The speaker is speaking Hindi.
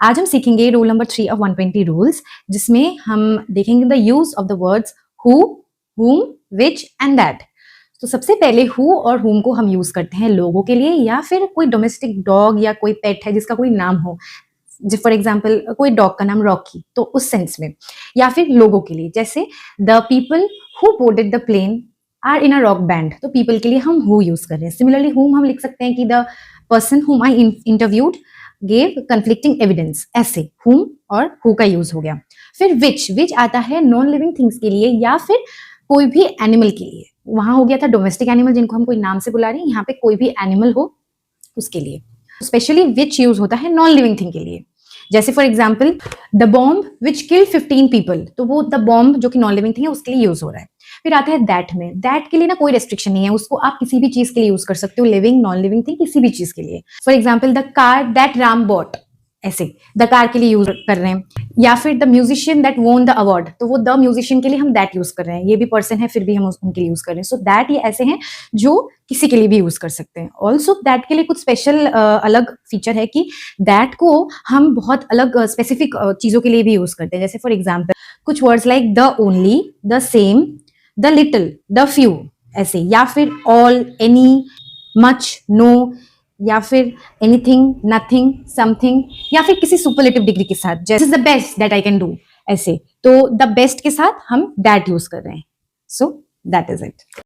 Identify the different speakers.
Speaker 1: आज हम सीखेंगे रूल नंबर 3 ऑफ 120 रूल्स, जिसमें हम देखेंगे the use of the words who, whom, which and that. तो सबसे पहले हु और whom को हम यूज करते हैं लोगों के लिए, या फिर कोई डोमेस्टिक डॉग या कोई पेट है जिसका कोई नाम हो, फॉर एग्जाम्पल कोई डॉग का नाम रॉकी, तो उस सेंस में, या फिर लोगों के लिए, जैसे the people who boarded the plane are in a rock band, तो पीपल के लिए हम हु यूज कर रहे हैं। सिमिलरली हुम हम लिख सकते हैं कि the person whom I interviewed gave conflicting evidence, ऐसे हुम और हु का यूज हो गया। फिर विच आता है नॉन लिविंग थिंग्स के लिए या फिर कोई भी एनिमल के लिए। वहां हो गया था डोमेस्टिक एनिमल जिनको हम कोई नाम से बुला रहे हैं, यहाँ पे कोई भी एनिमल हो उसके लिए। स्पेशली विच यूज होता है नॉन लिविंग थिंग के लिए, जैसे for example the bomb which killed 15 people, तो वो द बॉम्ब जो कि नॉन लिविंग थिंग है उसके लिए यूज हो रहा है। फिर आता है दैट में, दैट के लिए ना कोई रेस्ट्रिक्शन नहीं है, उसको आप किसी भी चीज के लिए यूज कर सकते हो, लिविंग नॉन लिविंग थिंग किसी भी चीज के लिए। For example the car that Ram bought, ऐसे द कार के लिए यूज कर रहे हैं। या फिर the musician that won the award, तो वो द म्यूजिशियन के लिए हम दैट यूज कर रहे हैं, ये भी पर्सन है फिर भी हम उनके लिए यूज कर रहे हैं। सो दैट ये ऐसे हैं जो किसी के लिए भी यूज कर सकते हैं। ऑल्सो दैट के लिए कुछ स्पेशल अलग फीचर है कि दैट को हम बहुत अलग स्पेसिफिक चीजों के लिए भी यूज करते हैं। जैसे फॉर एग्जाम्पल कुछ words like the only, the same, the little, the few, ऐसे, या फिर ऑल, एनी, मच, नो, या फिर एनीथिंग, नथिंग, समथिंग, या फिर किसी सुपरलेटिव डिग्री के साथ, जैसे the best that I can do, ऐसे। तो द बेस्ट के साथ हम दैट यूज कर रहे हैं। So that is it.